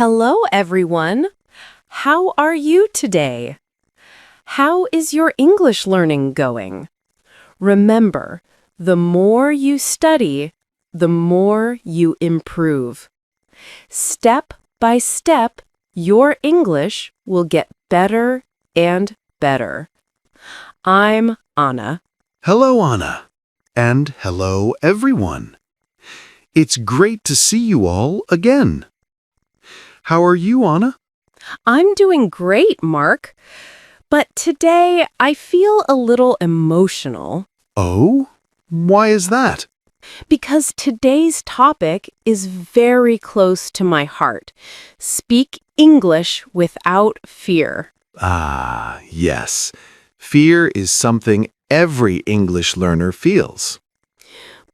Hello, everyone. How are you today? How is your English learning going? Remember, the more you study, the more you improve. Step by step, your English will get better and better. I'm Anna. Hello, Anna. And hello, everyone. It's great to see you all again. How are you, Anna? I'm doing great, Mark. But today I feel a little emotional Oh, why is that? because today's topic is very close to my heart. Speak English without fear. Ah, yes. Fear is something every English learner feels.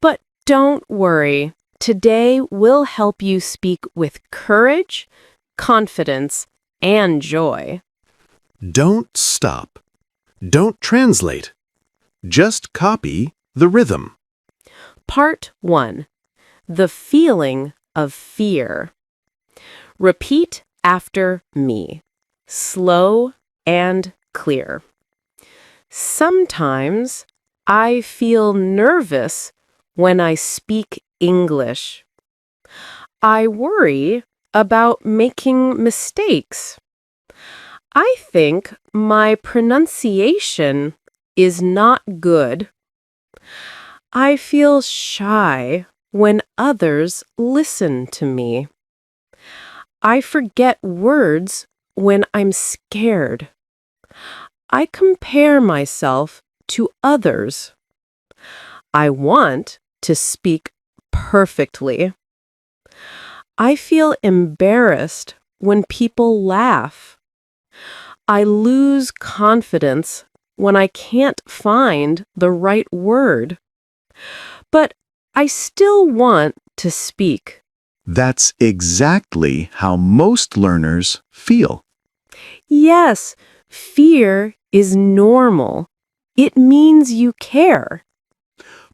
But don't worry. Today will help you speak with courage, confidence, and joy. Don't stop. Don't translate. Just copy the rhythm. Part 1. The feeling of fear. Repeat after me. Slow and clear. Sometimes I feel nervous when I speak English. I worry about making mistakes. I think my pronunciation is not good. I feel shy when others listen to me. I forget words when I'm scared. I compare myself to others. I want to speak perfectly. I feel embarrassed when people laugh. I lose confidence when I can't find the right word. But I still want to speak. That's exactly how most learners feel. Yes, fear is normal. It means you care.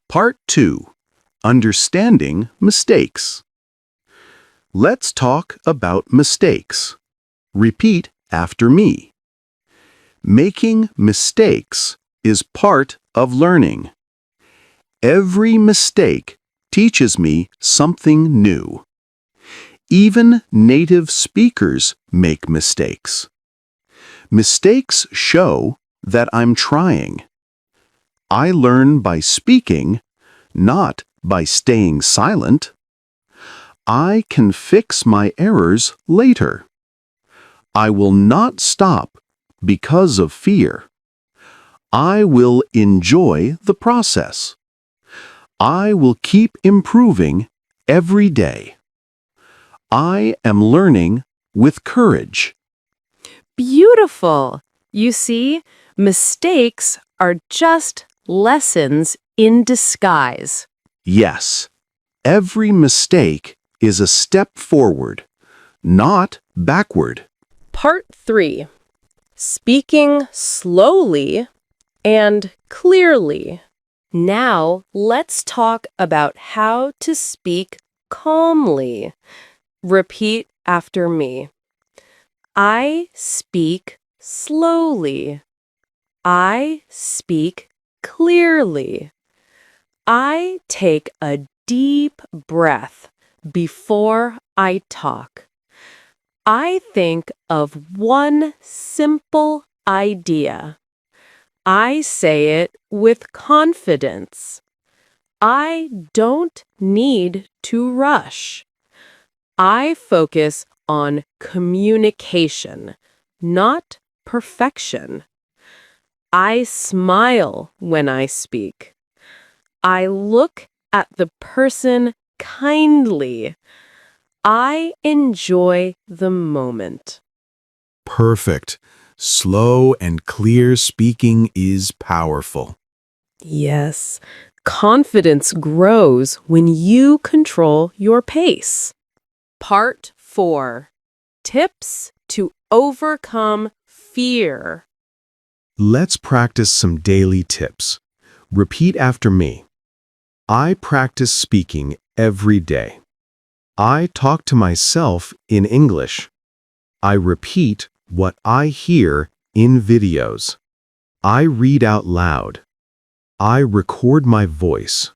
Part 2. Understanding mistakes. Let's talk about mistakes. Repeat after me. Making mistakes is part of learning. Every mistake teaches me something new. Even native speakers make mistakes. Mistakes show that I'm trying. I learn by speaking, not by staying silent. I can fix my errors later. I will not stop because of fear. I will enjoy the process. I will keep improving every day. I am learning with courage. Beautiful. You see, mistakes are just lessons in disguise. Yes, every mistake is a step forward, not backward. Part 3. Speaking slowly and clearly. Now, let's talk about how to speak calmly. Repeat after me. I speak slowly. I speak clearly. I take a deep breath before I talk. I think of one simple idea. I say it with confidence. I don't need to rush. I focus on communication, not perfection. I smile when I speak. I look at the person kindly. I enjoy the moment. Perfect. Slow and clear speaking is powerful. Yes, confidence grows when you control your pace. Part 4. Tips to overcome fear. Let's practice some daily tips. Repeat after me. I practice speaking every day. I talk to myself in English. I repeat what I hear in videos. I read out loud. I record my voice.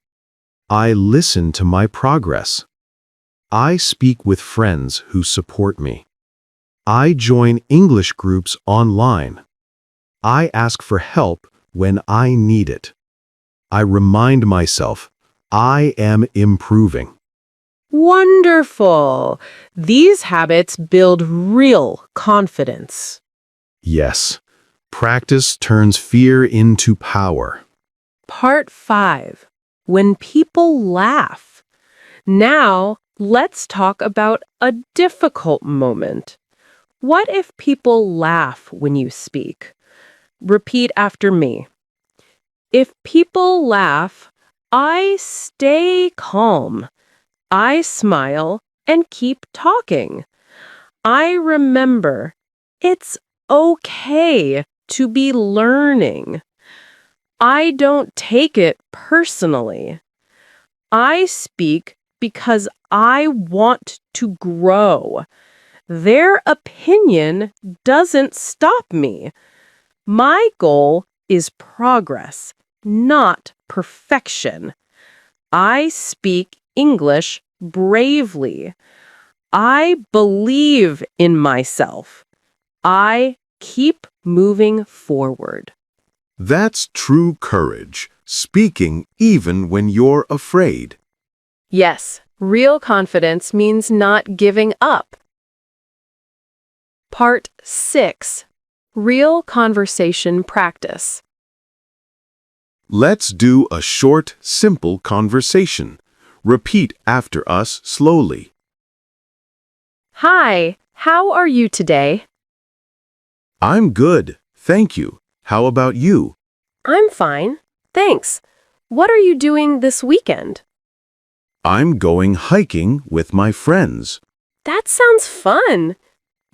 I listen to my progress. I speak with friends who support me. I join English groups online. I ask for help when I need it. I remind myself I am improving. Wonderful! These habits build real confidence. Yes, practice turns fear into power. Part 5. When people laugh. Now, let's talk about a difficult moment. What if people laugh when you speak? Repeat after me. If people laugh, I stay calm. I smile and keep talking. I remember it's okay to be learning. I don't take it personally. I speak because I want to grow. Their opinion doesn't stop me. My goal is progress, not perfection. I speak English bravely. I believe in myself. I keep moving forward. That's true courage, speaking even when you're afraid. Yes, real confidence means not giving up. Part 6. Real conversation practice. Let's do a short, simple conversation. Repeat after us slowly. Hi, how are you today? I'm good, thank you. How about you? I'm fine, thanks. What are you doing this weekend? I'm going hiking with my friends. That sounds fun.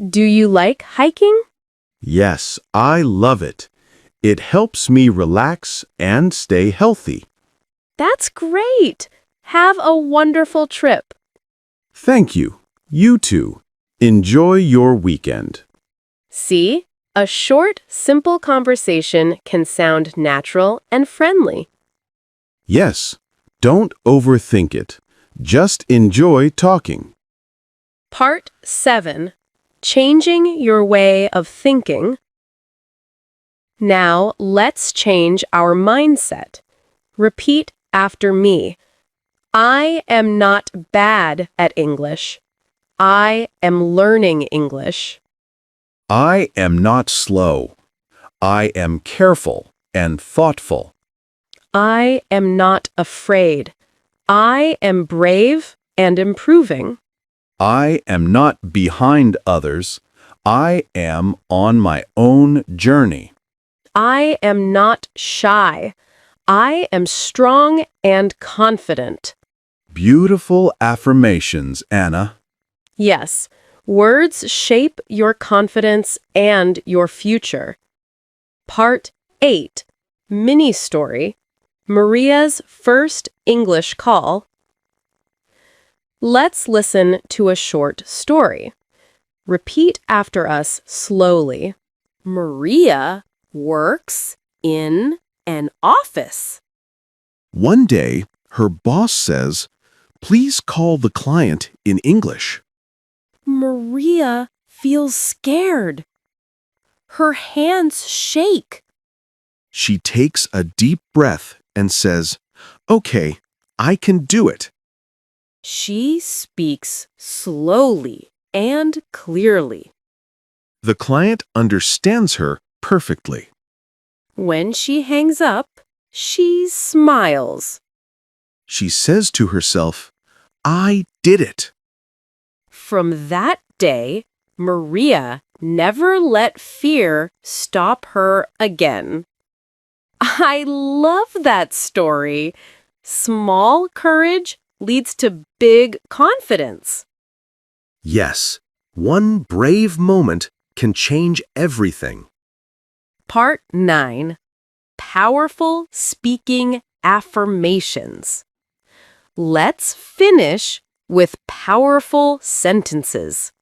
Do you like hiking? Yes, I love it. It helps me relax and stay healthy. That's great. Have a wonderful trip. Thank you. You too. Enjoy your weekend. See, a short, simple conversation can sound natural and friendly. Yes, don't overthink it. Just enjoy talking. Part 7. Changing your way of thinking. Now, let's change our mindset. Repeat after me. I am not bad at English. I am learning English. I am not slow. I am careful and thoughtful. I am not afraid. I am brave and improving. I am not behind others. I am on my own journey. I am not shy. I am strong and confident. Beautiful affirmations, Anna. Yes, words shape your confidence and your future. Part 8. Mini Story. Maria's first English call. Let's listen to a short story. Repeat after us slowly. Maria works in an office. One day, her boss says, "Please call the client in English." Maria feels scared. Her hands shake. She takes a deep breath and says, "Okay, I can do it." She speaks slowly and clearly. The client understands her perfectly. When she hangs up, she smiles. She says to herself, "I did it." From that day, Maria never let fear stop her again. I love that story. Small courage leads to big confidence. Yes, one brave moment can change everything. Part 9. Powerful speaking affirmations. Let's finish with powerful sentences.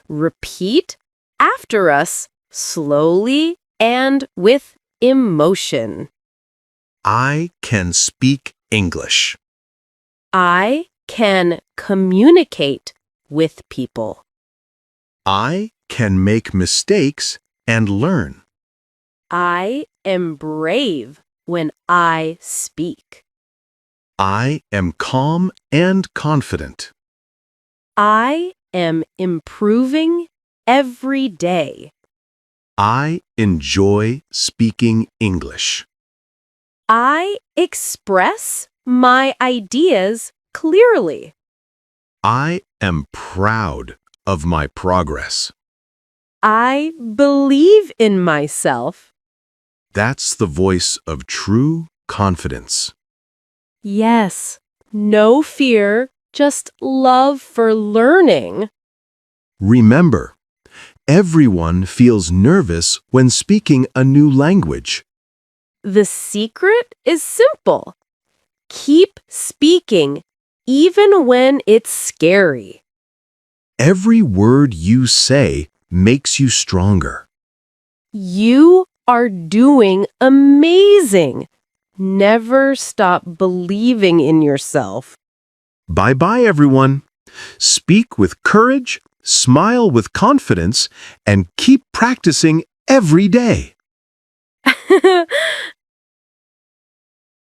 Repeat after us slowly and with emotion. I can speak English. I can communicate with people. I can make mistakes and learn. I am brave when I speak. I am calm and confident. I am improving every day. I enjoy speaking English. I express my ideas clearly. I am proud of my progress. I believe in myself. That's the voice of true confidence. Yes, no fear, just love for learning. Remember, everyone feels nervous when speaking a new language. The secret is simple. Keep speaking, even when it's scary. Every word you say makes you stronger. You are doing amazing. Never stop believing in yourself. Bye-bye, everyone. Speak with courage, smile with confidence, and keep practicing every day.